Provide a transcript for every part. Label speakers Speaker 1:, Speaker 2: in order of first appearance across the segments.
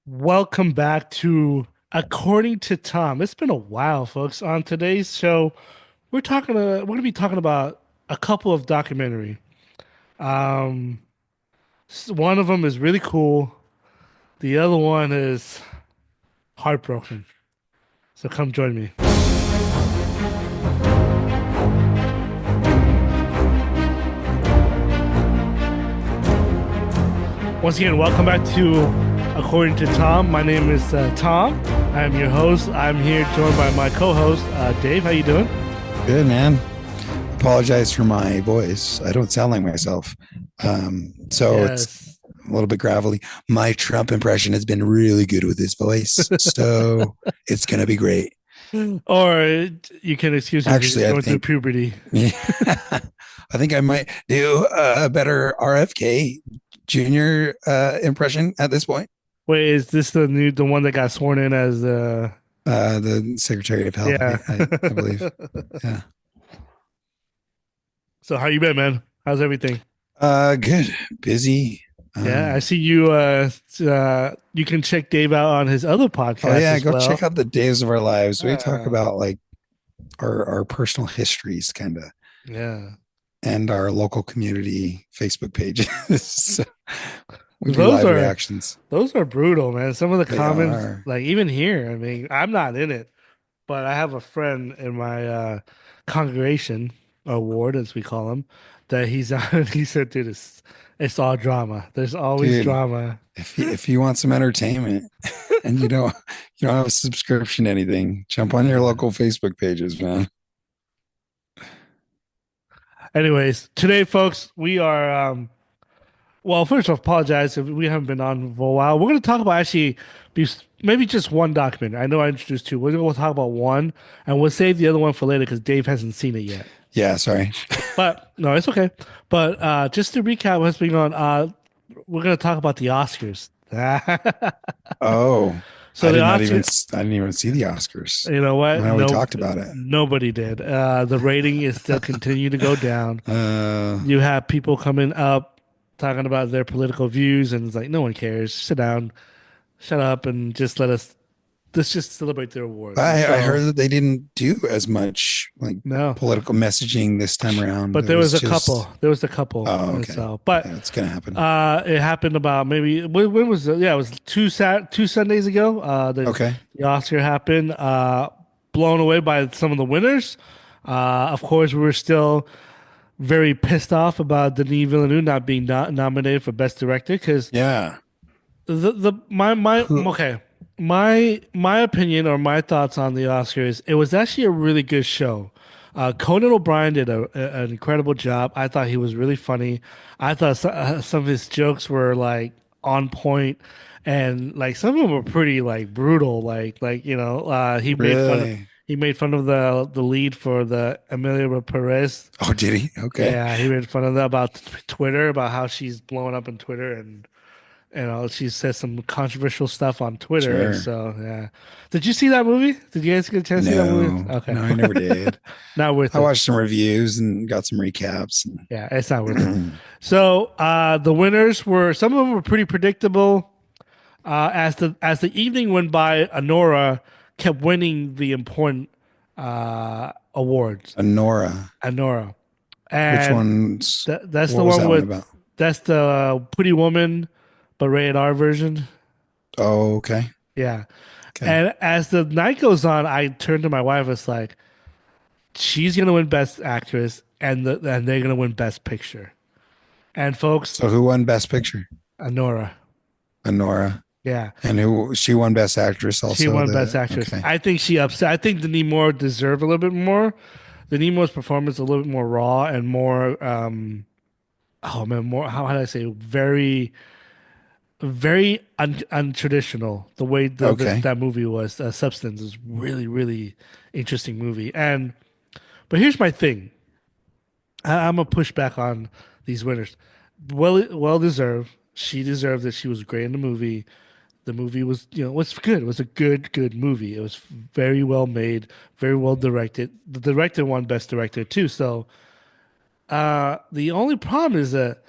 Speaker 1: Welcome back to According to Tom. It's been a while, folks. On today's show, we're going to be talking about a couple of documentary. Um, One of them is really cool. The other one is heartbroken. So come join me. Once again, welcome back to According to Tom. My name is Tom. I'm your host. I'm here joined by my co-host, Dave. How you doing?
Speaker 2: Good, man. Apologize for my voice. I don't sound like myself. So it's
Speaker 1: Yes.
Speaker 2: a little bit gravelly. My Trump impression has been really good with his voice. So it's going to be great.
Speaker 1: Or you can excuse me if you're just
Speaker 2: Actually,
Speaker 1: going through puberty.
Speaker 2: yeah, I think I might do a better RFK Jr. Impression at this point.
Speaker 1: Wait, is this the one that got sworn in as
Speaker 2: The Secretary of Health,
Speaker 1: yeah.
Speaker 2: I believe. Yeah.
Speaker 1: So how you been, man? How's everything?
Speaker 2: Good. Busy.
Speaker 1: Yeah, I see you you can check Dave out on his other
Speaker 2: Oh
Speaker 1: podcast
Speaker 2: yeah,
Speaker 1: as
Speaker 2: go check
Speaker 1: well.
Speaker 2: out the Days of Our Lives. We talk
Speaker 1: Uh,
Speaker 2: about like our personal histories kind of
Speaker 1: yeah.
Speaker 2: and our local community Facebook pages. So we do
Speaker 1: Those
Speaker 2: live
Speaker 1: are
Speaker 2: reactions.
Speaker 1: those are brutal, man. Some of the
Speaker 2: They
Speaker 1: comments,
Speaker 2: are.
Speaker 1: like even here, I mean, I'm not in it, but I have a friend in my congregation or ward, as we call him, that he's on. He said, "Dude, it's all drama. There's always
Speaker 2: Dude,
Speaker 1: drama."
Speaker 2: if you want some entertainment and you don't have a subscription to anything, jump on your
Speaker 1: Yeah.
Speaker 2: local Facebook pages, man.
Speaker 1: Anyways, today, folks, we are well, first off, apologize if we haven't been on for a while. We're going to talk about actually maybe just one documentary. I know I introduced two. We're going to talk about one, and we'll save the other one for later because Dave hasn't seen it yet.
Speaker 2: Yeah, sorry.
Speaker 1: But no, it's okay. But just to recap what's been on, we're going to talk about the Oscars.
Speaker 2: Oh,
Speaker 1: So the Oscar,
Speaker 2: I didn't even see the Oscars.
Speaker 1: you know what?
Speaker 2: I know we
Speaker 1: No,
Speaker 2: talked about it.
Speaker 1: nobody did. The rating is still continuing to go down.
Speaker 2: Uh,
Speaker 1: You have people coming up talking about their political views, and it's like no one cares. Sit down, shut up, and just let's just celebrate their awards. And
Speaker 2: I
Speaker 1: so
Speaker 2: heard that they didn't do as much like
Speaker 1: no,
Speaker 2: political messaging this time around.
Speaker 1: but
Speaker 2: It was just,
Speaker 1: there was a couple,
Speaker 2: oh,
Speaker 1: and
Speaker 2: okay.
Speaker 1: so but
Speaker 2: Yeah, it's gonna happen.
Speaker 1: it happened about maybe when was it? Yeah, it was two Sundays ago.
Speaker 2: Okay.
Speaker 1: The Oscar happened. Blown away by some of the winners. Of course, we were still very pissed off about Denis Villeneuve not being nominated for Best Director because
Speaker 2: Yeah.
Speaker 1: the my
Speaker 2: Who-
Speaker 1: okay my opinion or my thoughts on the Oscars, it was actually a really good show. Conan O'Brien did an incredible job. I thought he was really funny. I thought some of his jokes were like on point, and like some of them were pretty like brutal.
Speaker 2: Really?
Speaker 1: he made fun of the lead for the Amelia Perez.
Speaker 2: Oh, did he? Okay.
Speaker 1: Yeah, he made fun of that about Twitter, about how she's blowing up on Twitter, and she said some controversial stuff on Twitter, and
Speaker 2: Sure.
Speaker 1: so yeah. Did you see that movie? Did you guys get a chance to see that movie?
Speaker 2: No,
Speaker 1: Okay,
Speaker 2: no, I never did.
Speaker 1: not worth
Speaker 2: I
Speaker 1: it.
Speaker 2: watched some reviews and got some recaps.
Speaker 1: Yeah, it's not worth it.
Speaker 2: And
Speaker 1: So the winners were some of them were pretty predictable. As the evening went by, Honora kept winning the important awards.
Speaker 2: Nora,
Speaker 1: Honora,
Speaker 2: which
Speaker 1: and
Speaker 2: one's,
Speaker 1: that's the
Speaker 2: what was
Speaker 1: one
Speaker 2: that one
Speaker 1: with
Speaker 2: about?
Speaker 1: that's the Pretty Woman, but rated R version.
Speaker 2: Oh, okay.
Speaker 1: Yeah.
Speaker 2: Okay.
Speaker 1: And as the night goes on, I turned to my wife. It's like she's gonna win Best Actress, and they're gonna win Best Picture. And folks,
Speaker 2: So who won Best Picture?
Speaker 1: Nora,
Speaker 2: Nora.
Speaker 1: yeah,
Speaker 2: And who she won Best Actress
Speaker 1: she
Speaker 2: also.
Speaker 1: won Best
Speaker 2: The
Speaker 1: Actress.
Speaker 2: okay.
Speaker 1: I think she upset. I think Demi Moore deserved a little bit more. Demi Moore's performance a little bit more raw and more. Oh man, more. How did I say? Very untraditional. The way
Speaker 2: Okay.
Speaker 1: that movie was. Substance is really interesting movie. And but here's my thing. I'm gonna push back on these winners. Well deserved. She deserved it. She was great in the movie. The movie was, was good. It was a good movie. It was very well made, very well directed. The director won Best Director too. So the only problem is that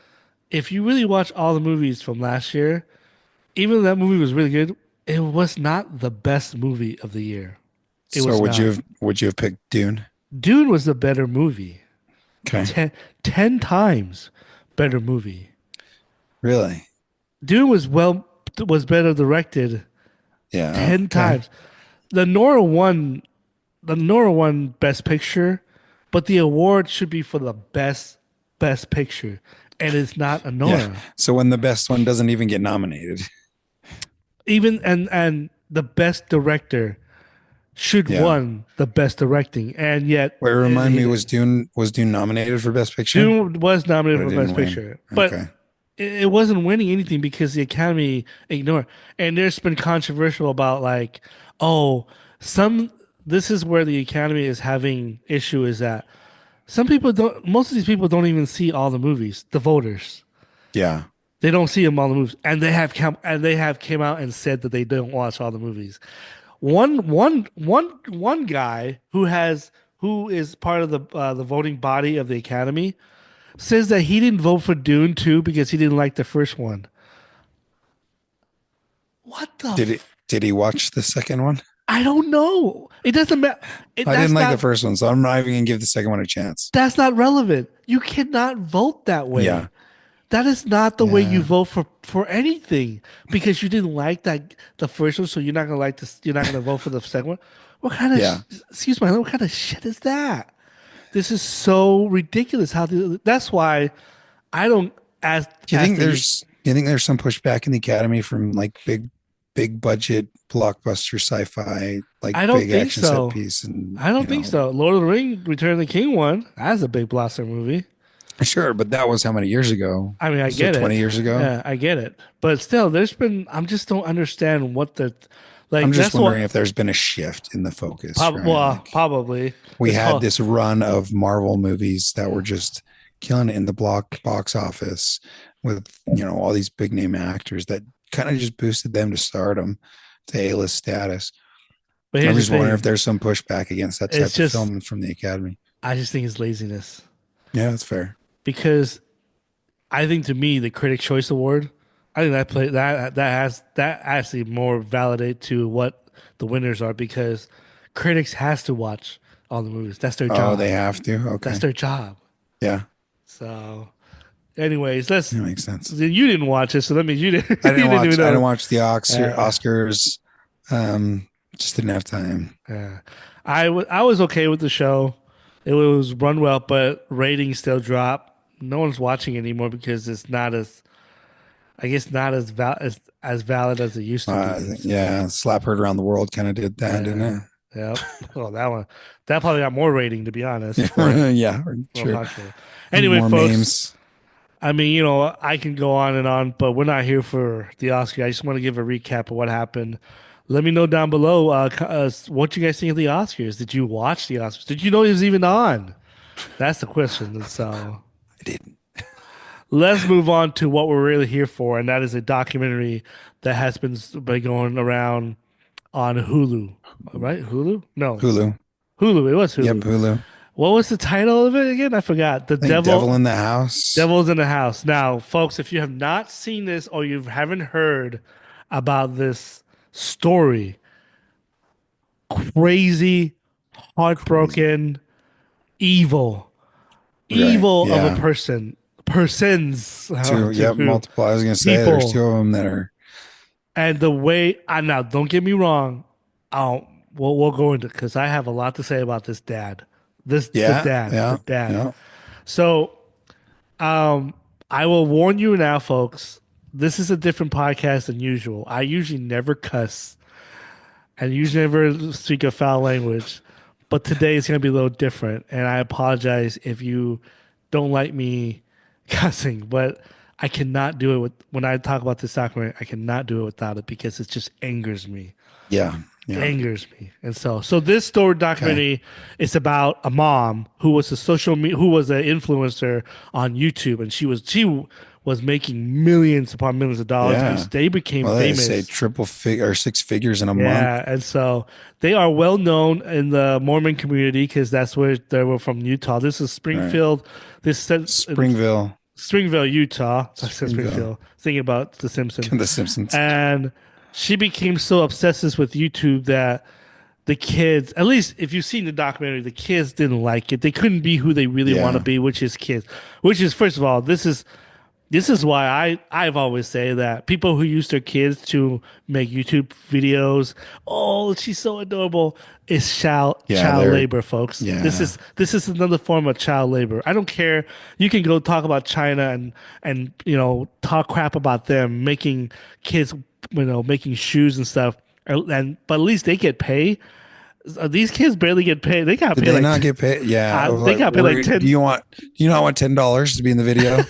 Speaker 1: if you really watch all the movies from last year, even though that movie was really good, It was not the best movie of the year. It
Speaker 2: So
Speaker 1: was not.
Speaker 2: would you have picked Dune?
Speaker 1: Dune was the better movie.
Speaker 2: Okay.
Speaker 1: Ten, 10 times better movie.
Speaker 2: Really?
Speaker 1: Dune was better directed
Speaker 2: Yeah.
Speaker 1: 10
Speaker 2: Okay.
Speaker 1: times. The Nora won the Nora won Best Picture, but the award should be for the Best Picture, and it's not a
Speaker 2: Yeah.
Speaker 1: Nora.
Speaker 2: So when the best one doesn't even get nominated.
Speaker 1: Even and the Best Director should
Speaker 2: Yeah.
Speaker 1: won the Best Directing, and yet
Speaker 2: Wait, remind
Speaker 1: he
Speaker 2: me,
Speaker 1: didn't.
Speaker 2: Was Dune nominated for Best Picture?
Speaker 1: Dune was
Speaker 2: But
Speaker 1: nominated
Speaker 2: it
Speaker 1: for
Speaker 2: didn't
Speaker 1: Best
Speaker 2: win.
Speaker 1: Picture, but
Speaker 2: Okay.
Speaker 1: it wasn't winning anything because the Academy ignored. And there's been controversial about like, oh, some. This is where the Academy is having issue is that some people don't. Most of these people don't even see all the movies. The voters,
Speaker 2: Yeah.
Speaker 1: they don't see them all the movies, and they have came out and said that they don't watch all the movies. One guy who is part of the voting body of the Academy says that he didn't vote for Dune 2 because he didn't like the first one. What the?
Speaker 2: Did he watch the second one?
Speaker 1: I don't know. It doesn't matter.
Speaker 2: I didn't like the first one, so I'm not even gonna give the second one a chance.
Speaker 1: That's not relevant. You cannot vote that
Speaker 2: Yeah.
Speaker 1: way. That is not the way you
Speaker 2: Yeah.
Speaker 1: vote for anything because you didn't like that the first one, so you're not gonna like this. You're not gonna vote for the second one. What kind of
Speaker 2: Yeah.
Speaker 1: excuse my what kind of shit is that? This is so ridiculous. That's why I don't ask the.
Speaker 2: Do you think there's some pushback in the Academy from like big budget blockbuster sci-fi, like
Speaker 1: I don't
Speaker 2: big
Speaker 1: think
Speaker 2: action set
Speaker 1: so.
Speaker 2: piece and
Speaker 1: I
Speaker 2: you
Speaker 1: don't think
Speaker 2: know,
Speaker 1: so. Lord of the Ring, Return of the King one. That's a big blockbuster movie.
Speaker 2: sure, but that was how many years ago?
Speaker 1: I mean, I
Speaker 2: Was it
Speaker 1: get it.
Speaker 2: 20 years ago?
Speaker 1: Yeah, I get it. But still, there's been. I'm just don't understand what the like.
Speaker 2: I'm just
Speaker 1: That's
Speaker 2: wondering
Speaker 1: what
Speaker 2: if there's been a shift in the focus, right? Like
Speaker 1: probably
Speaker 2: we
Speaker 1: it's
Speaker 2: had
Speaker 1: called.
Speaker 2: this run of Marvel movies that were just killing it in the box office with, you know, all these big name actors that kind of just boosted them to stardom, to A-list status.
Speaker 1: But
Speaker 2: I'm
Speaker 1: here's the
Speaker 2: just wondering if
Speaker 1: thing.
Speaker 2: there's some pushback against that
Speaker 1: It's
Speaker 2: type of
Speaker 1: just.
Speaker 2: film from the Academy.
Speaker 1: I just think it's laziness
Speaker 2: Yeah, that's fair.
Speaker 1: because I think to me the Critic Choice Award. I think that actually more validate to what the winners are because critics has to watch all the movies. That's their
Speaker 2: Oh,
Speaker 1: job.
Speaker 2: they have to.
Speaker 1: That's
Speaker 2: Okay.
Speaker 1: their job.
Speaker 2: Yeah,
Speaker 1: So, anyways, let's.
Speaker 2: that makes sense.
Speaker 1: You didn't watch it, so that means you didn't.
Speaker 2: I
Speaker 1: You
Speaker 2: didn't
Speaker 1: didn't even
Speaker 2: watch. I
Speaker 1: know.
Speaker 2: didn't watch the
Speaker 1: Uh,
Speaker 2: Oscars. Just didn't have time.
Speaker 1: I was okay with the show. It was run well, but ratings still drop. No one's watching anymore because it's not as I guess not as valid as it used to be. So
Speaker 2: Yeah, Slap Heard Around the World kind of did that,
Speaker 1: yeah,
Speaker 2: didn't
Speaker 1: yep. Well, that probably got more rating to be honest,
Speaker 2: it?
Speaker 1: but
Speaker 2: Yeah,
Speaker 1: I'm
Speaker 2: sure.
Speaker 1: not sure. Anyway,
Speaker 2: More
Speaker 1: folks,
Speaker 2: memes.
Speaker 1: I mean, I can go on and on, but we're not here for the Oscar. I just want to give a recap of what happened. Let me know down below what you guys think of the Oscars. Did you watch the Oscars? Did you know it was even on? That's the question. And so
Speaker 2: I didn't.
Speaker 1: let's move on to what we're really here for, and that is a documentary that has been going around on Hulu. Right? Hulu? No,
Speaker 2: Hulu.
Speaker 1: Hulu. It was
Speaker 2: Yep,
Speaker 1: Hulu.
Speaker 2: Hulu.
Speaker 1: What was the title of it again? I forgot.
Speaker 2: I think Devil in the House.
Speaker 1: Devil's in the House. Now, folks, if you have not seen this or you haven't heard about this story, crazy,
Speaker 2: Crazy.
Speaker 1: heartbroken, evil,
Speaker 2: Right.
Speaker 1: evil of a
Speaker 2: Yeah.
Speaker 1: persons
Speaker 2: Two. Yep.
Speaker 1: to
Speaker 2: Multiple. I was gonna say there's two
Speaker 1: people,
Speaker 2: of them that are.
Speaker 1: and the way. Now, don't get me wrong. Oh, we'll go into because I have a lot to say about this dad.
Speaker 2: Yeah.
Speaker 1: The
Speaker 2: Yeah.
Speaker 1: dad.
Speaker 2: Yeah.
Speaker 1: So Um, I will warn you now, folks. This is a different podcast than usual. I usually never cuss and usually never speak a foul language, but today is going to be a little different. And I apologize if you don't like me cussing, but I cannot do it when I talk about this documentary. I cannot do it without it because it just angers me
Speaker 2: Yeah. Yeah.
Speaker 1: angers me. And so this story
Speaker 2: Okay.
Speaker 1: documentary is about a mom who was who was an influencer on YouTube, and she was making millions upon millions of dollars, and
Speaker 2: Yeah.
Speaker 1: they became
Speaker 2: Well, they say
Speaker 1: famous.
Speaker 2: triple figure or six figures in a month.
Speaker 1: Yeah, and so they are well known in the Mormon community because that's where they were from Utah. This is
Speaker 2: Right.
Speaker 1: Springfield. This set in
Speaker 2: Springville.
Speaker 1: Springville, Utah. I said
Speaker 2: Springville.
Speaker 1: Springfield. Thinking about The Simpsons,
Speaker 2: The Simpsons.
Speaker 1: and she became so obsessed with YouTube that the kids, at least if you've seen the documentary, the kids didn't like it. They couldn't be who they really want to
Speaker 2: Yeah.
Speaker 1: be, which is kids. Which is, first of all, this is why I've always say that people who use their kids to make YouTube videos, oh, she's so adorable, is
Speaker 2: Yeah,
Speaker 1: child
Speaker 2: they're
Speaker 1: labor, folks. This
Speaker 2: yeah.
Speaker 1: is this is another form of child labor. I don't care. You can go talk about China and talk crap about them making kids, making shoes and stuff. And but at least they get paid. These kids barely get paid. They got
Speaker 2: Did
Speaker 1: paid
Speaker 2: they
Speaker 1: like
Speaker 2: not get paid? Yeah.
Speaker 1: they
Speaker 2: Like,
Speaker 1: got paid like
Speaker 2: do
Speaker 1: 10,
Speaker 2: you not want $10 to be in the video?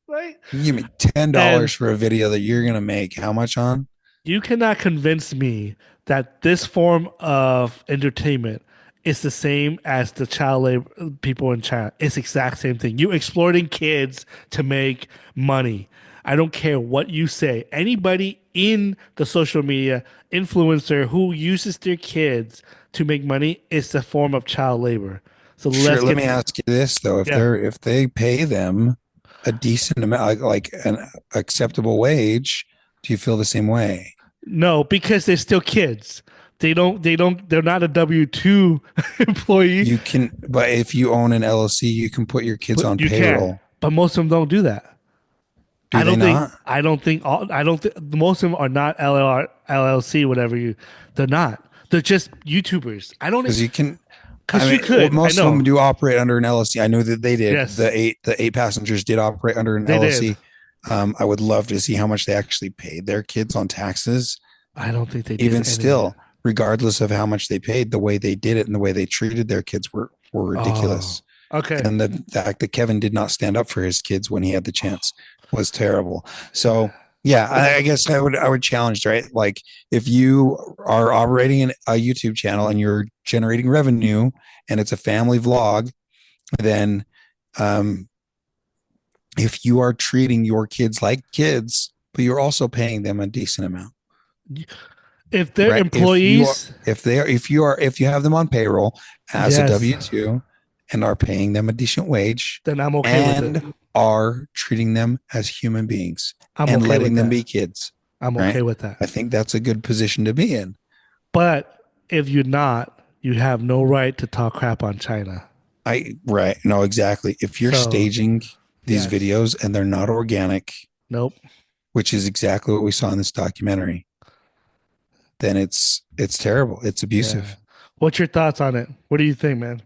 Speaker 1: right?
Speaker 2: You give me $10
Speaker 1: And
Speaker 2: for a video that you're gonna make how much on?
Speaker 1: you cannot convince me that this form of entertainment is the same as the child labor people in China. It's the exact same thing. You exploiting kids to make money. I don't care what you say. Anybody in the social media influencer who uses their kids to make money is a form of child labor. So
Speaker 2: Sure.
Speaker 1: let's
Speaker 2: Let
Speaker 1: get
Speaker 2: me ask you this though:
Speaker 1: yeah.
Speaker 2: if they pay them a decent amount, like an acceptable wage, do you feel the same way?
Speaker 1: No, because they're still kids. They're not a W-2 employee.
Speaker 2: You can, but if you own an LLC, you can put your kids
Speaker 1: But
Speaker 2: on
Speaker 1: you can.
Speaker 2: payroll.
Speaker 1: But most of them don't do that.
Speaker 2: Do they not?
Speaker 1: I don't think most of them are not LLR, LLC, whatever you, they're not. They're just YouTubers. I don't,
Speaker 2: Because you can. I
Speaker 1: because you
Speaker 2: mean, well,
Speaker 1: could. I
Speaker 2: most of them
Speaker 1: know.
Speaker 2: do operate under an LLC. I know that they did.
Speaker 1: Yes,
Speaker 2: The eight passengers did operate under an
Speaker 1: they did.
Speaker 2: LLC. I would love to see how much they actually paid their kids on taxes.
Speaker 1: I don't think they did
Speaker 2: Even
Speaker 1: any.
Speaker 2: still, regardless of how much they paid, the way they did it and the way they treated their kids were
Speaker 1: Oh,
Speaker 2: ridiculous.
Speaker 1: okay.
Speaker 2: And the fact that Kevin did not stand up for his kids when he had the chance was terrible. So yeah, I guess I would challenge, right? Like if you are operating a YouTube channel and you're generating revenue and it's a family vlog, then um, if you are treating your kids like kids, but you're also paying them a decent amount,
Speaker 1: If they're
Speaker 2: right?
Speaker 1: employees,
Speaker 2: If you have them on payroll as a
Speaker 1: yes,
Speaker 2: W-2 and are paying them a decent wage
Speaker 1: then I'm okay with it.
Speaker 2: and are treating them as human beings
Speaker 1: I'm
Speaker 2: and
Speaker 1: okay
Speaker 2: letting
Speaker 1: with
Speaker 2: them
Speaker 1: that.
Speaker 2: be kids,
Speaker 1: I'm
Speaker 2: right?
Speaker 1: okay with that.
Speaker 2: I think that's a good position to be in.
Speaker 1: But if you're not, you have no right to talk crap on China.
Speaker 2: I right. No, exactly. If you're
Speaker 1: So,
Speaker 2: staging these
Speaker 1: yes.
Speaker 2: videos and they're not organic,
Speaker 1: Nope.
Speaker 2: which is exactly what we saw in this documentary, then it's terrible. It's
Speaker 1: Yeah.
Speaker 2: abusive.
Speaker 1: What's your thoughts on it? What do you think, man?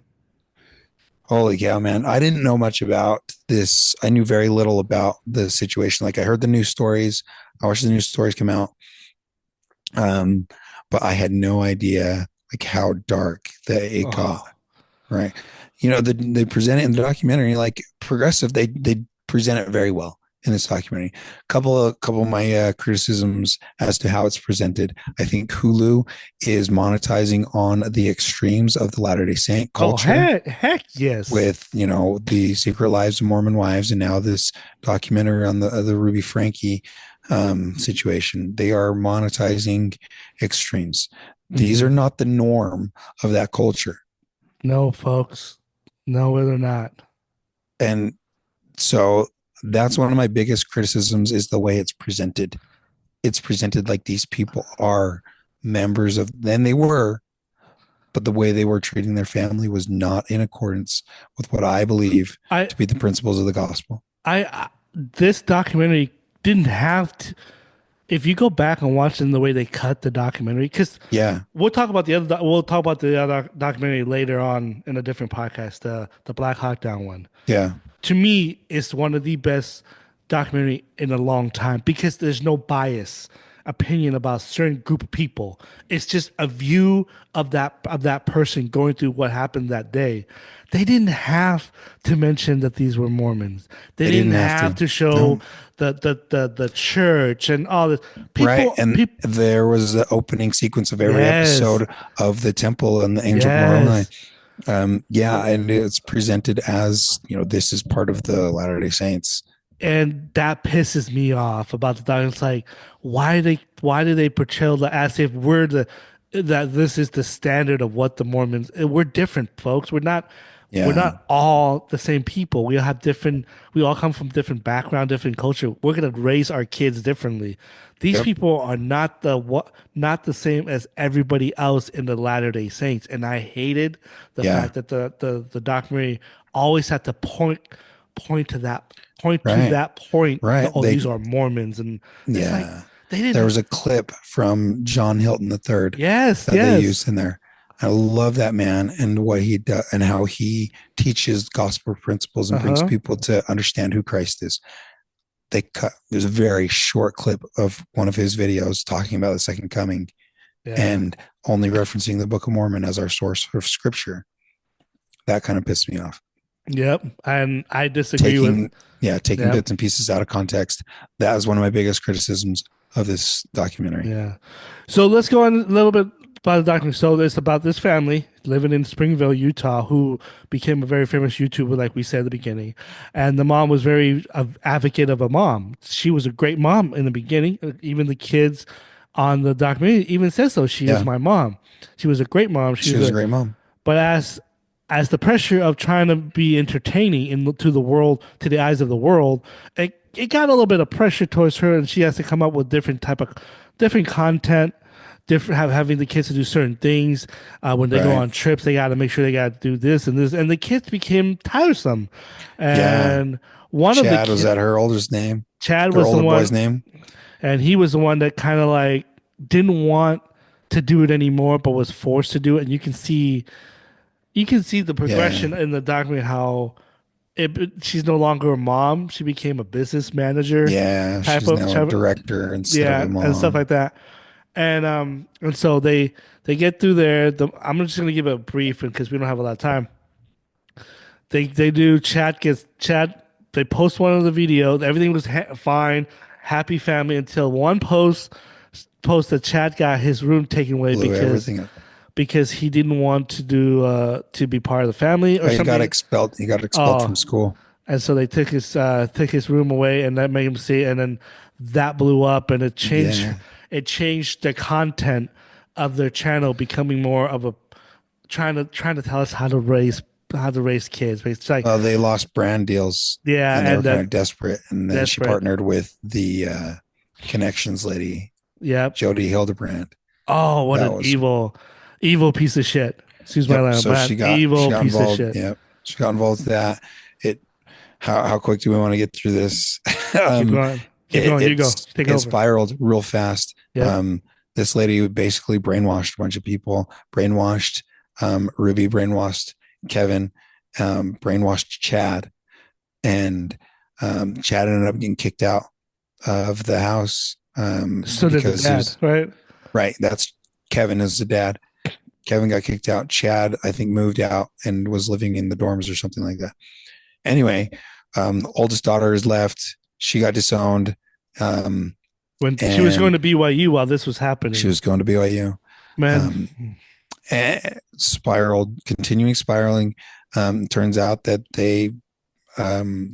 Speaker 2: Holy cow, man. I didn't know much about this. I knew very little about the situation. Like I heard the news stories. I watched the news stories come out. Um, but I had no idea like how dark that it got.
Speaker 1: Oh,
Speaker 2: Right. They present it in the documentary like progressive. They present it very well in this documentary. Couple of my criticisms as to how it's presented. I think Hulu is monetizing on the extremes of the Latter Day Saint
Speaker 1: oh,
Speaker 2: culture
Speaker 1: heck, yes.
Speaker 2: with the Secret Lives of Mormon Wives and now this documentary on the Ruby Frankie situation. They are monetizing extremes. These
Speaker 1: Hmm.
Speaker 2: are not the norm of that culture.
Speaker 1: No, folks. No, they're not.
Speaker 2: And so that's one of my biggest criticisms is the way it's presented. It's presented like these people are members of, then they were, but the way they were treating their family was not in accordance with what I believe
Speaker 1: I,
Speaker 2: to be the principles of the gospel.
Speaker 1: this documentary didn't have to. If you go back and watch in the way they cut the documentary, because
Speaker 2: Yeah,
Speaker 1: we'll talk about the other documentary later on in a different podcast, the Black Hawk Down one.
Speaker 2: yeah,
Speaker 1: To me, it's one of the best documentary in a long time because there's no bias opinion about a certain group of people. It's just a view of that person going through what happened that day. They didn't have to mention that these were Mormons. They
Speaker 2: they
Speaker 1: didn't
Speaker 2: didn't have
Speaker 1: have
Speaker 2: to.
Speaker 1: to show
Speaker 2: No,
Speaker 1: the church and all this.
Speaker 2: right. And
Speaker 1: People.
Speaker 2: there was the opening sequence of every
Speaker 1: Yes,
Speaker 2: episode of the temple and the angel of Moroni.
Speaker 1: yes.
Speaker 2: Yeah, and it's presented as this is part of the Latter Day Saints.
Speaker 1: And that pisses me off about the dog. It's like, why do they portray the as if we're the that this is the standard of what the Mormons we're different, folks. We're not We're
Speaker 2: Yeah.
Speaker 1: not all the same people. We all have different, we all come from different background, different culture. We're gonna raise our kids differently. These
Speaker 2: Yep.
Speaker 1: people are not the what not the same as everybody else in the Latter-day Saints. And I hated the
Speaker 2: Yeah.
Speaker 1: fact that the documentary always had to point to that
Speaker 2: Right.
Speaker 1: point that,
Speaker 2: Right.
Speaker 1: oh, these are Mormons. And it's like
Speaker 2: Yeah.
Speaker 1: they
Speaker 2: There
Speaker 1: didn't.
Speaker 2: was a clip from John Hilton III
Speaker 1: Yes,
Speaker 2: that they
Speaker 1: yes.
Speaker 2: used in there. I love that man and what he does and how he teaches gospel principles and brings
Speaker 1: Uh-huh.
Speaker 2: people to understand who Christ is. They cut, there's a very short clip of one of his videos talking about the second coming
Speaker 1: Yeah.
Speaker 2: and only referencing the Book of Mormon as our source of scripture. That kind of pissed me off.
Speaker 1: Yep. And I disagree with.
Speaker 2: Taking, yeah, taking
Speaker 1: Yep.
Speaker 2: bits and pieces out of context. That was one of my biggest criticisms of this documentary.
Speaker 1: Yeah. So let's go on a little bit about the documentary. So it's about this family living in Springville, Utah, who became a very famous YouTuber, like we said at the beginning. And the mom was very advocate of a mom. She was a great mom in the beginning. Even the kids on the documentary even says so. She is
Speaker 2: Yeah,
Speaker 1: my mom. She was a great mom. She
Speaker 2: she
Speaker 1: was
Speaker 2: was a
Speaker 1: a
Speaker 2: great mom.
Speaker 1: but as the pressure of trying to be entertaining to the world, to the eyes of the world, it got a little bit of pressure towards her, and she has to come up with different content, having the kids to do certain things. When they go
Speaker 2: Right.
Speaker 1: on trips, they got to make sure they got to do this and this, and the kids became tiresome.
Speaker 2: Yeah.
Speaker 1: And one of the
Speaker 2: Chad was
Speaker 1: kids,
Speaker 2: that her oldest name,
Speaker 1: Chad
Speaker 2: her
Speaker 1: was the
Speaker 2: older boy's
Speaker 1: one,
Speaker 2: name.
Speaker 1: and he was the one that kind of like didn't want to do it anymore, but was forced to do it. And you can see the
Speaker 2: Yeah.
Speaker 1: progression in the documentary how she's no longer a mom. She became a business manager
Speaker 2: Yeah. She's now a
Speaker 1: type of,
Speaker 2: director instead of a
Speaker 1: yeah, and stuff
Speaker 2: mom.
Speaker 1: like that. And so they get through there. I'm just gonna give it a brief because we don't have a lot of time. They do chat. They post one of the video. Everything was fine, happy family until one post that Chad got his room taken away
Speaker 2: Blew everything up.
Speaker 1: because he didn't want to do to be part of the family or
Speaker 2: Oh, he got
Speaker 1: something.
Speaker 2: expelled. He got expelled
Speaker 1: Oh,
Speaker 2: from school.
Speaker 1: and so they took his room away, and that made him see. And then that blew up, and
Speaker 2: Yeah.
Speaker 1: it changed the content of their channel, becoming more of a trying to tell us how to raise kids. But it's like
Speaker 2: Well, they lost brand deals
Speaker 1: yeah,
Speaker 2: and they were
Speaker 1: and
Speaker 2: kind of desperate. And then she
Speaker 1: desperate.
Speaker 2: partnered with the connections lady,
Speaker 1: Yep.
Speaker 2: Jody Hildebrand.
Speaker 1: Oh, what
Speaker 2: That
Speaker 1: an
Speaker 2: was,
Speaker 1: evil piece of shit. Excuse my
Speaker 2: yep.
Speaker 1: language,
Speaker 2: So
Speaker 1: man.
Speaker 2: she
Speaker 1: Evil
Speaker 2: got
Speaker 1: piece of
Speaker 2: involved.
Speaker 1: shit.
Speaker 2: Yep. She got involved with that. It, how quick do we want to get through this?
Speaker 1: Keep
Speaker 2: um,
Speaker 1: going. Keep going. You go. Take
Speaker 2: it
Speaker 1: over.
Speaker 2: spiraled real fast.
Speaker 1: Yep.
Speaker 2: This lady basically brainwashed a bunch of people, brainwashed Ruby, brainwashed Kevin, brainwashed Chad, and Chad ended up getting kicked out of the house
Speaker 1: So did the
Speaker 2: because he
Speaker 1: dad,
Speaker 2: was
Speaker 1: right?
Speaker 2: right. That's Kevin is the dad. Kevin got kicked out. Chad, I think, moved out and was living in the dorms or something like that. Anyway, oldest daughter is left. She got disowned. Um,
Speaker 1: When she was going
Speaker 2: and
Speaker 1: to BYU while this was
Speaker 2: she
Speaker 1: happening.
Speaker 2: was going to BYU.
Speaker 1: Man,
Speaker 2: Um, spiraled, continuing spiraling. Turns out that the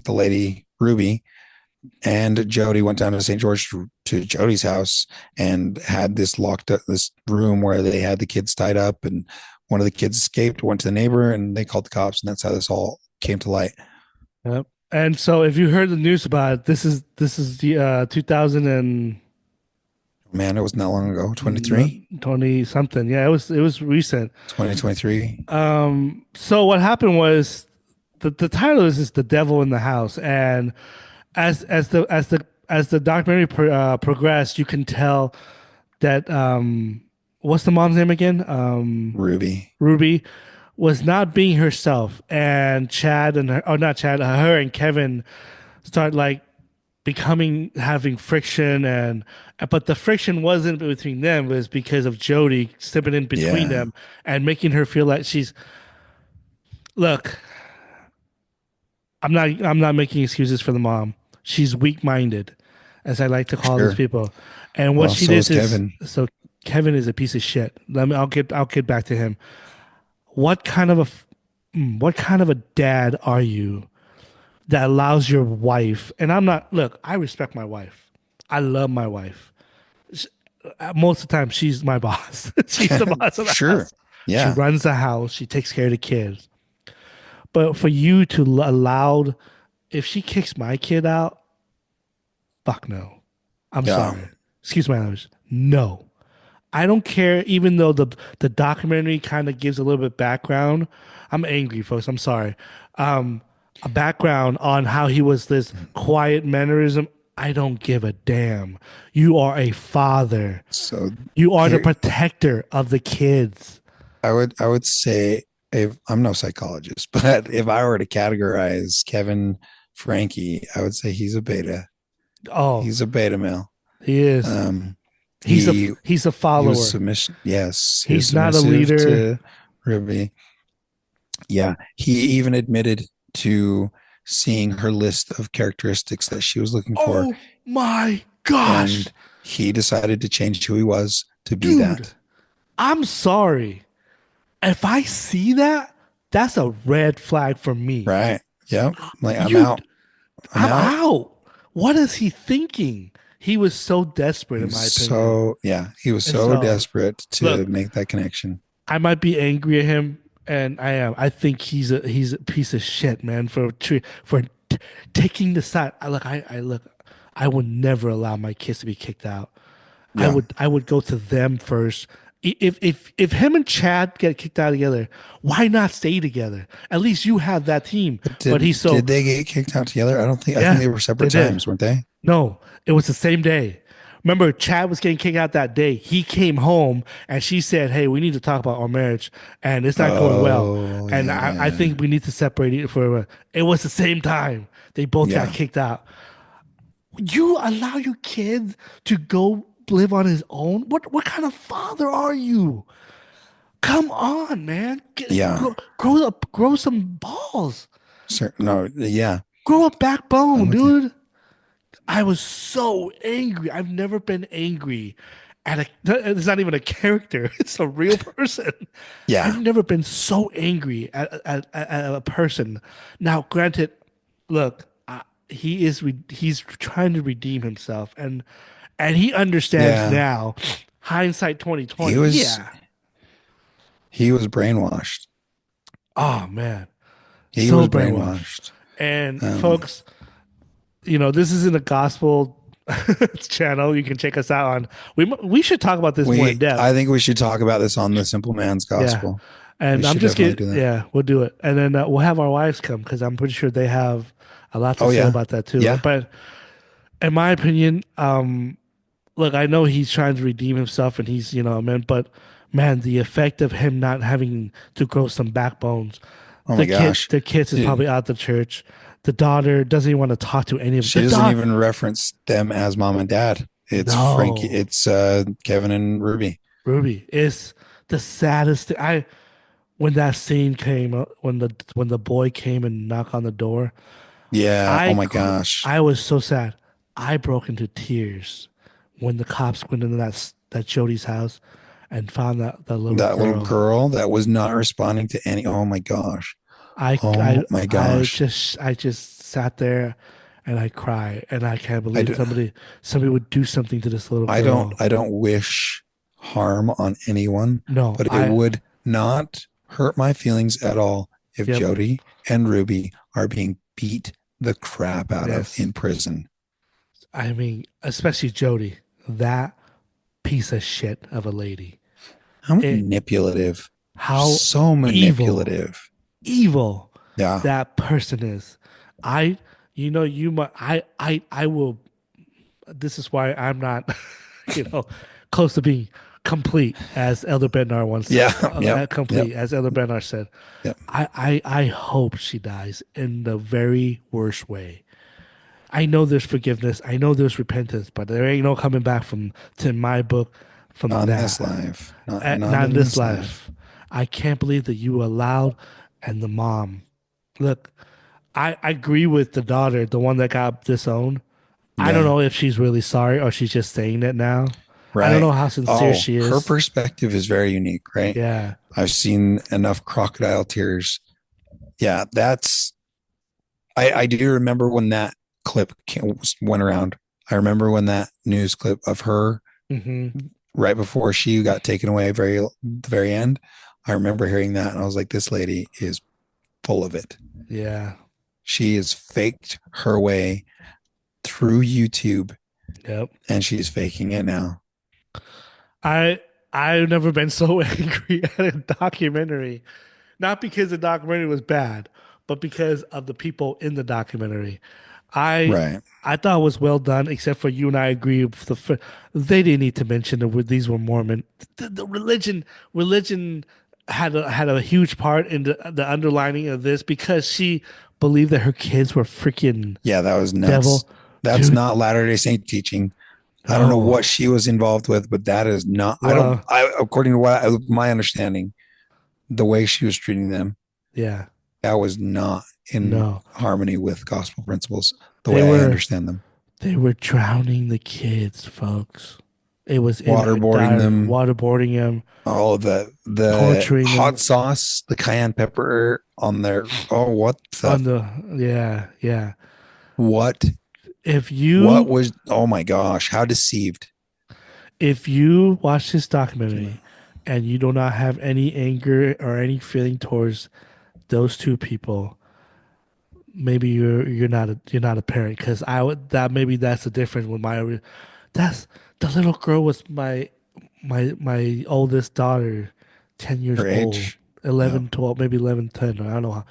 Speaker 2: lady Ruby and Jody went down to St. George to Jody's house and had this locked up this room where they had the kids tied up, and one of the kids escaped, went to the neighbor, and they called the cops, and that's how this all came to light.
Speaker 1: yep. And so if you heard the news about it, this is the 2000 and
Speaker 2: Man, it wasn't that long ago. 23,
Speaker 1: 20 something. Yeah, it was recent.
Speaker 2: 2023.
Speaker 1: So what happened was the title is just The Devil in the House, and as the documentary progressed, you can tell that what's the mom's name again?
Speaker 2: Ruby.
Speaker 1: Ruby was not being herself, and Chad and her, oh, not Chad, her and Kevin start like becoming having friction, and but the friction wasn't between them; it was because of Jody stepping in between
Speaker 2: Yeah,
Speaker 1: them and making her feel like look. I'm not making excuses for the mom. She's weak-minded, as I like to call these
Speaker 2: sure.
Speaker 1: people. And what
Speaker 2: Well,
Speaker 1: she
Speaker 2: so
Speaker 1: did
Speaker 2: was
Speaker 1: is
Speaker 2: Kevin.
Speaker 1: so Kevin is a piece of shit. I'll get back to him. What kind of what kind of a dad are you that allows your wife? And I'm not look, I respect my wife. I love my wife. Most of the time she's my boss. She's the boss of the
Speaker 2: Sure.
Speaker 1: house. She
Speaker 2: Yeah.
Speaker 1: runs the house, she takes care of the kids. But for you to allow, if she kicks my kid out, fuck no. I'm
Speaker 2: Yeah.
Speaker 1: sorry. Excuse my language. No. I don't care, even though the documentary kind of gives a little bit background. I'm angry, folks. I'm sorry. Um, a background on how he was this quiet mannerism. I don't give a damn. You are a father.
Speaker 2: So
Speaker 1: You are the
Speaker 2: here,
Speaker 1: protector of the kids.
Speaker 2: I would say, if I'm no psychologist, but if I were to categorize Kevin Frankie, I would say he's a beta.
Speaker 1: Oh,
Speaker 2: He's a beta male.
Speaker 1: he is.
Speaker 2: Um,
Speaker 1: He's a
Speaker 2: he
Speaker 1: he's a
Speaker 2: he was
Speaker 1: follower.
Speaker 2: submission. Yes, he was
Speaker 1: He's not a
Speaker 2: submissive
Speaker 1: leader.
Speaker 2: to Ruby. Yeah, he even admitted to seeing her list of characteristics that she was looking for,
Speaker 1: Oh my gosh,
Speaker 2: and he decided to change who he was to be
Speaker 1: dude.
Speaker 2: that.
Speaker 1: I'm sorry. If I see that, that's a red flag for me.
Speaker 2: Right? Yep. Like I'm
Speaker 1: You,
Speaker 2: out. I'm
Speaker 1: I'm
Speaker 2: out.
Speaker 1: out. What is he thinking? He was so desperate,
Speaker 2: He
Speaker 1: in
Speaker 2: was
Speaker 1: my opinion.
Speaker 2: so yeah. He was
Speaker 1: And
Speaker 2: so
Speaker 1: so,
Speaker 2: desperate to
Speaker 1: look,
Speaker 2: make that connection.
Speaker 1: I might be angry at him, and I am. I think he's a piece of shit, man, for taking the side. I look. I would never allow my kids to be kicked out.
Speaker 2: Yeah.
Speaker 1: I would go to them first. If him and Chad get kicked out together, why not stay together? At least you have that team.
Speaker 2: But
Speaker 1: But
Speaker 2: did
Speaker 1: he's so
Speaker 2: did they get kicked out together? I don't think. I think
Speaker 1: yeah,
Speaker 2: they were
Speaker 1: they
Speaker 2: separate
Speaker 1: did.
Speaker 2: times, weren't they?
Speaker 1: No, it was the same day. Remember, Chad was getting kicked out that day. He came home and she said, "Hey, we need to talk about our marriage, and it's not going well.
Speaker 2: Oh
Speaker 1: And
Speaker 2: yeah,
Speaker 1: I
Speaker 2: yeah,
Speaker 1: think we need to separate it for." It was the same time they both got
Speaker 2: yeah,
Speaker 1: kicked out. You allow your kid to go live on his own? What kind of father are you? Come on, man.
Speaker 2: yeah.
Speaker 1: Grow some balls.
Speaker 2: No, yeah,
Speaker 1: Grow a
Speaker 2: I'm
Speaker 1: backbone,
Speaker 2: with you.
Speaker 1: dude. I was so angry. I've never been angry at a. It's not even a character. It's a real person. I've
Speaker 2: Yeah,
Speaker 1: never been so angry at a person. Now, granted, look, he's trying to redeem himself, and he understands
Speaker 2: yeah.
Speaker 1: now. Hindsight
Speaker 2: He
Speaker 1: 2020.
Speaker 2: was
Speaker 1: Yeah.
Speaker 2: he was brainwashed.
Speaker 1: Oh man,
Speaker 2: He
Speaker 1: so
Speaker 2: was
Speaker 1: brainwashed.
Speaker 2: brainwashed.
Speaker 1: And
Speaker 2: Um,
Speaker 1: folks, this isn't a gospel channel. You can check us out on. We should talk about this more in
Speaker 2: I
Speaker 1: depth.
Speaker 2: think we should talk about this on the Simple Man's
Speaker 1: Yeah,
Speaker 2: Gospel. We
Speaker 1: and I'm
Speaker 2: should
Speaker 1: just
Speaker 2: definitely
Speaker 1: kidding.
Speaker 2: do that.
Speaker 1: Yeah, we'll do it, and then we'll have our wives come because I'm pretty sure they have a lot to
Speaker 2: Oh
Speaker 1: say
Speaker 2: yeah,
Speaker 1: about that too.
Speaker 2: yeah,
Speaker 1: But in my opinion, look, I know he's trying to redeem himself, and he's man, but man, the effect of him not having to grow some backbones.
Speaker 2: oh my gosh,
Speaker 1: The kids is
Speaker 2: dude,
Speaker 1: probably out the church. The daughter doesn't even want to talk to any of
Speaker 2: she
Speaker 1: the
Speaker 2: doesn't
Speaker 1: daughter.
Speaker 2: even reference them as mom and dad. It's Frankie.
Speaker 1: No,
Speaker 2: It's Kevin and Ruby.
Speaker 1: Ruby is the saddest thing. I when that scene came, when the boy came and knocked on the door,
Speaker 2: Yeah. Oh my gosh,
Speaker 1: I was so sad. I broke into tears when the cops went into that Jody's house and found that little
Speaker 2: that little
Speaker 1: girl.
Speaker 2: girl that was not responding to any. Oh my gosh.
Speaker 1: I
Speaker 2: Oh my gosh.
Speaker 1: I just sat there and I cried and I can't
Speaker 2: I
Speaker 1: believe
Speaker 2: do,
Speaker 1: somebody would do something to this little
Speaker 2: I don't
Speaker 1: girl.
Speaker 2: I don't wish harm on anyone,
Speaker 1: No,
Speaker 2: but it would not hurt my feelings at all if
Speaker 1: yep,
Speaker 2: Jody and Ruby are being beat the crap out of
Speaker 1: yes.
Speaker 2: in prison.
Speaker 1: I mean, especially Jody, that piece of shit of a lady.
Speaker 2: How
Speaker 1: It
Speaker 2: manipulative.
Speaker 1: how
Speaker 2: So
Speaker 1: evil,
Speaker 2: manipulative.
Speaker 1: evil
Speaker 2: Yeah.
Speaker 1: that person is. I, you might, I will. This is why I'm not, you know, close to being complete, as Elder Bednar once,
Speaker 2: Yeah. Yep. Yep.
Speaker 1: complete, as Elder Bednar said.
Speaker 2: Yep.
Speaker 1: I hope she dies in the very worst way. I know there's forgiveness. I know there's repentance, but there ain't no coming back from to my book from
Speaker 2: Not in this
Speaker 1: that.
Speaker 2: life. Not
Speaker 1: Not in
Speaker 2: in
Speaker 1: this
Speaker 2: this life.
Speaker 1: life. I can't believe that you allowed and the mom. Look, I agree with the daughter, the one that got disowned. I don't
Speaker 2: Yeah.
Speaker 1: know if she's really sorry or she's just saying it now. I don't
Speaker 2: Right.
Speaker 1: know how sincere
Speaker 2: Oh,
Speaker 1: she
Speaker 2: her
Speaker 1: is.
Speaker 2: perspective is very unique, right?
Speaker 1: Yeah.
Speaker 2: I've seen enough crocodile tears. Yeah, I do remember when that went around. I remember when that news clip of her
Speaker 1: Hmm.
Speaker 2: right before she got taken away, the very end. I remember hearing that, and I was like, "This lady is full of it.
Speaker 1: Yeah.
Speaker 2: She has faked her way through YouTube
Speaker 1: Yep.
Speaker 2: and she's faking it now.
Speaker 1: I I've never been so angry at a documentary. Not because the documentary was bad, but because of the people in the documentary. I
Speaker 2: Right.
Speaker 1: I thought it was well done, except for you and I agree. They didn't need to mention that these were Mormon. The religion had a huge part in the underlining of this because she believed that her kids were freaking
Speaker 2: Yeah, that was nuts.
Speaker 1: devil,
Speaker 2: That's
Speaker 1: dude.
Speaker 2: not Latter-day Saint teaching. I don't know what
Speaker 1: No,
Speaker 2: she was involved with, but that is not, I don't,
Speaker 1: well,
Speaker 2: according to my understanding, the way she was treating them,
Speaker 1: yeah,
Speaker 2: that was not in
Speaker 1: no.
Speaker 2: harmony with gospel principles, the
Speaker 1: They
Speaker 2: way I
Speaker 1: were
Speaker 2: understand them.
Speaker 1: They were drowning the kids, folks. It was in her
Speaker 2: Waterboarding
Speaker 1: diary,
Speaker 2: them,
Speaker 1: waterboarding them,
Speaker 2: all of the
Speaker 1: torturing
Speaker 2: hot
Speaker 1: them
Speaker 2: sauce, the cayenne pepper on their, oh,
Speaker 1: on the, yeah, yeah.
Speaker 2: what,
Speaker 1: If
Speaker 2: what
Speaker 1: you
Speaker 2: was, oh my gosh, how deceived.
Speaker 1: if you watch this documentary and you do not have any anger or any feeling towards those two people, maybe you're not a parent because I would that maybe that's the difference with that's the little girl was my oldest daughter, 10 years
Speaker 2: Her
Speaker 1: old,
Speaker 2: age. Yeah.
Speaker 1: 11, 12, maybe 11, 10. I don't know.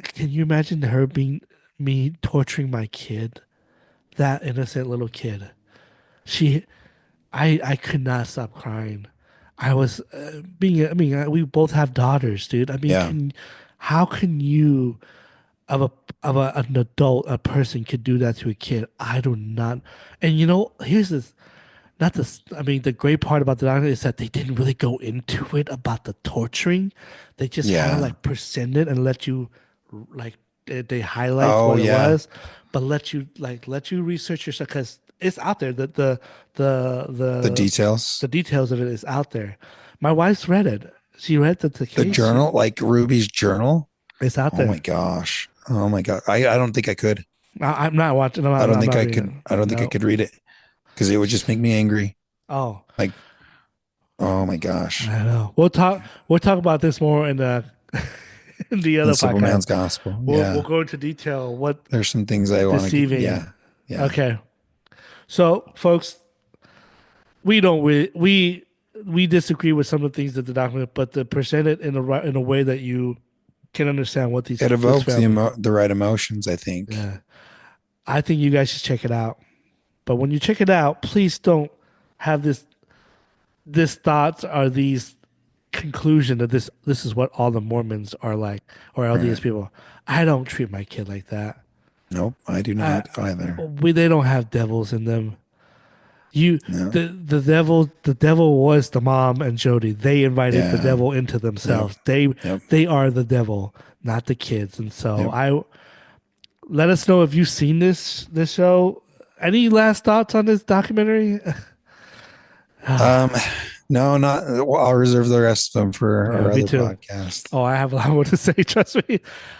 Speaker 1: Can you imagine her being me torturing my kid? That innocent little kid. She, I could not stop crying. I was being, I mean, we both have daughters, dude. I mean,
Speaker 2: Yeah.
Speaker 1: how can you, of an adult, a person could do that to a kid? I do not. And here's this. Not this. I mean, the great part about the documentary is that they didn't really go into it about the torturing. They just kind of
Speaker 2: Yeah.
Speaker 1: like presented and let you, like, they highlight
Speaker 2: Oh,
Speaker 1: what it
Speaker 2: yeah.
Speaker 1: was, but let you research yourself because it's out there. The
Speaker 2: The
Speaker 1: the
Speaker 2: details.
Speaker 1: the details of it is out there. My wife's read it. She read the
Speaker 2: The
Speaker 1: case.
Speaker 2: journal, like Ruby's journal.
Speaker 1: It's out
Speaker 2: Oh
Speaker 1: there.
Speaker 2: my gosh. Oh my God. I don't think I could.
Speaker 1: I'm not watching. I'm not reading it.
Speaker 2: I don't think I
Speaker 1: No.
Speaker 2: could read it because it would just make me angry.
Speaker 1: Oh,
Speaker 2: Like, oh my gosh.
Speaker 1: I know. We'll talk about this more in the in the
Speaker 2: The
Speaker 1: other
Speaker 2: simple
Speaker 1: podcast.
Speaker 2: man's gospel.
Speaker 1: We'll
Speaker 2: Yeah.
Speaker 1: go into detail what
Speaker 2: There's some things I want to get.
Speaker 1: deceiving.
Speaker 2: Yeah. Yeah.
Speaker 1: Okay, so folks, we don't we disagree with some of the things that the document, but to present it in in a way that you can understand what
Speaker 2: It
Speaker 1: this
Speaker 2: evoked
Speaker 1: family.
Speaker 2: the right emotions, I think.
Speaker 1: Yeah, I think you guys should check it out. But when you check it out, please don't have this thoughts or these conclusion that this is what all the Mormons are like or LDS
Speaker 2: Right.
Speaker 1: people. I don't treat my kid like that.
Speaker 2: Nope. I do
Speaker 1: I,
Speaker 2: not either.
Speaker 1: they don't have devils in them. You
Speaker 2: No.
Speaker 1: the devil was the mom and Jody. They invited the
Speaker 2: Yeah.
Speaker 1: devil into
Speaker 2: Yep.
Speaker 1: themselves.
Speaker 2: Yep.
Speaker 1: They are the devil, not the kids. And so
Speaker 2: Yep.
Speaker 1: I let us know if you've seen
Speaker 2: Yes.
Speaker 1: this show. Any last thoughts on this documentary?
Speaker 2: Um, no, not. Well, I'll reserve the rest of them for
Speaker 1: Yeah,
Speaker 2: our
Speaker 1: me
Speaker 2: other
Speaker 1: too.
Speaker 2: podcast.
Speaker 1: Oh, I have a lot more to say. Trust me.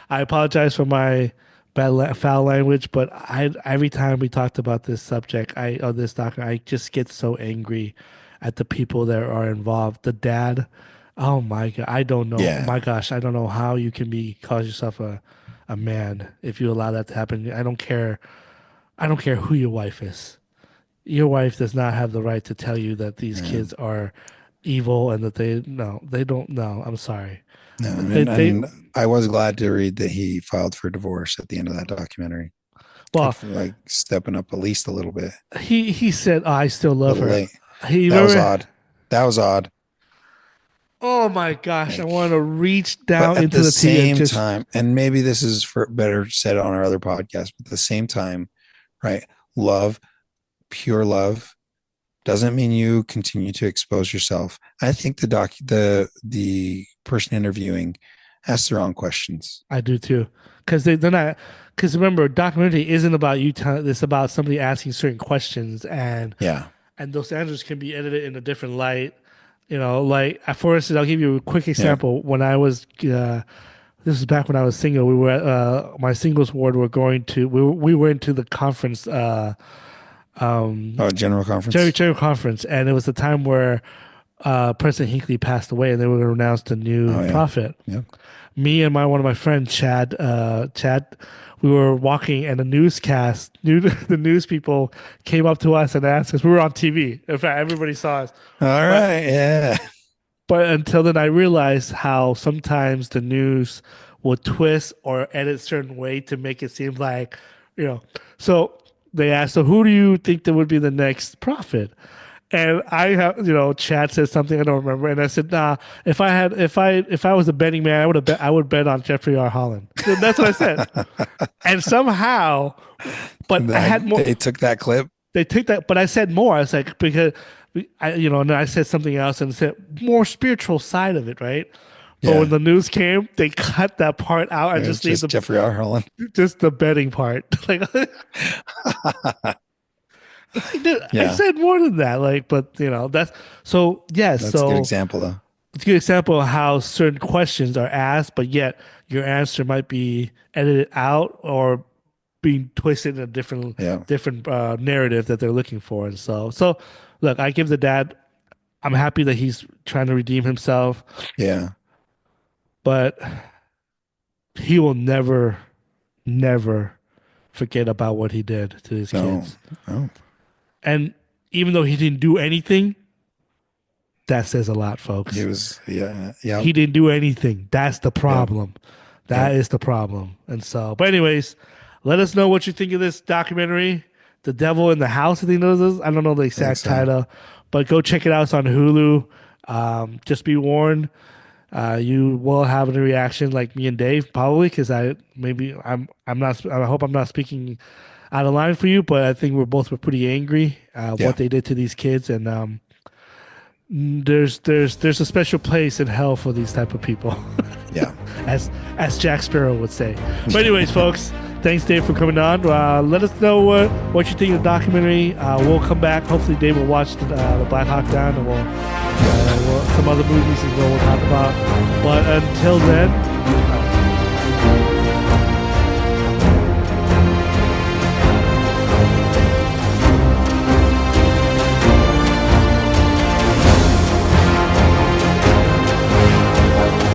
Speaker 1: I apologize for my foul language, but I every time we talked about this subject, this document, I just get so angry at the people that are involved. The dad, oh my god, I don't know. Oh
Speaker 2: Yeah.
Speaker 1: my gosh, I don't know how you can call yourself a man if you allow that to happen. I don't care. I don't care who your wife is. Your wife does not have the right to tell you that these
Speaker 2: Yeah.
Speaker 1: kids are evil and that they don't know. I'm sorry.
Speaker 2: No,
Speaker 1: They
Speaker 2: and I was glad to read that he filed for divorce at the end of that documentary. I
Speaker 1: well,
Speaker 2: feel like stepping up at least a little bit, a
Speaker 1: he said, oh, I still love
Speaker 2: little
Speaker 1: her.
Speaker 2: late.
Speaker 1: He
Speaker 2: That was
Speaker 1: remember.
Speaker 2: odd. That was odd.
Speaker 1: Oh my gosh, I
Speaker 2: Like,
Speaker 1: want to reach
Speaker 2: but
Speaker 1: down
Speaker 2: at
Speaker 1: into
Speaker 2: the
Speaker 1: the tea and
Speaker 2: same
Speaker 1: just
Speaker 2: time, and maybe this is for better said on our other podcast, but at the same time, right? Love, pure love, doesn't mean you continue to expose yourself. I think the person interviewing asked the wrong questions.
Speaker 1: I do too, because they're not. Because remember, documentary isn't about you telling. It's about somebody asking certain questions,
Speaker 2: Yeah.
Speaker 1: and those answers can be edited in a different light. Like for instance, I'll give you a quick
Speaker 2: Yeah.
Speaker 1: example. When I was this is back when I was single. We were at my singles ward. We went to the conference,
Speaker 2: Oh, general conference.
Speaker 1: Cherry conference, and it was the time where President Hinckley passed away, and they were going to announce the new
Speaker 2: Oh yeah.
Speaker 1: prophet.
Speaker 2: Yeah.
Speaker 1: Me and my one of my friends, Chad, we were walking, and the news people came up to us and asked us. We were on TV. In fact, everybody saw us.
Speaker 2: All
Speaker 1: But
Speaker 2: right. Yeah.
Speaker 1: but until then, I realized how sometimes the news will twist or edit certain way to make it seem like, you know. So they asked, so who do you think that would be the next prophet? And I have, Chad said something I don't remember, and I said, "Nah, if I was a betting man, I would bet on Jeffrey R. Holland." That's what I said. And somehow, but I
Speaker 2: That
Speaker 1: had more.
Speaker 2: they took that clip.
Speaker 1: They took that, but I said more. I was like, because and I said something else and said more spiritual side of it, right? But when
Speaker 2: Yeah.
Speaker 1: the news came, they cut that part out and
Speaker 2: It was
Speaker 1: just leave
Speaker 2: just Jeffrey R. Holland.
Speaker 1: just the betting part. Like, dude, I
Speaker 2: Yeah.
Speaker 1: said more than that. Like, but that's so. Yes,
Speaker 2: That's a good
Speaker 1: so
Speaker 2: example though.
Speaker 1: it's a good example of how certain questions are asked, but yet your answer might be edited out or being twisted in a
Speaker 2: Yeah.
Speaker 1: different narrative that they're looking for. And so look, I give the dad. I'm happy that he's trying to redeem himself,
Speaker 2: Yeah.
Speaker 1: but he will never, never forget about what he did to his
Speaker 2: No.
Speaker 1: kids.
Speaker 2: No.
Speaker 1: And even though he didn't do anything, that says a lot,
Speaker 2: He
Speaker 1: folks.
Speaker 2: was. Yeah. Yep.
Speaker 1: He didn't do anything. That's the
Speaker 2: Yep.
Speaker 1: problem. That
Speaker 2: Yep.
Speaker 1: is the problem. And so, but anyways, let us know what you think of this documentary, The Devil in the House. I think those is. I don't know the
Speaker 2: I think
Speaker 1: exact
Speaker 2: so.
Speaker 1: title, but go check it out. It's on Hulu. Just be warned, you will have a reaction like me and Dave probably because I'm not I hope I'm not speaking out of line for you, but I think were pretty angry
Speaker 2: Yeah.
Speaker 1: what they did to these kids, and there's a special place in hell for these type of people,
Speaker 2: Yeah.
Speaker 1: as Jack Sparrow would say. But anyways, folks, thanks Dave for coming on. Let us know what you think of the documentary. We'll come back. Hopefully, Dave will watch the Black Hawk Down, and some other movies as well we'll talk about. But until then.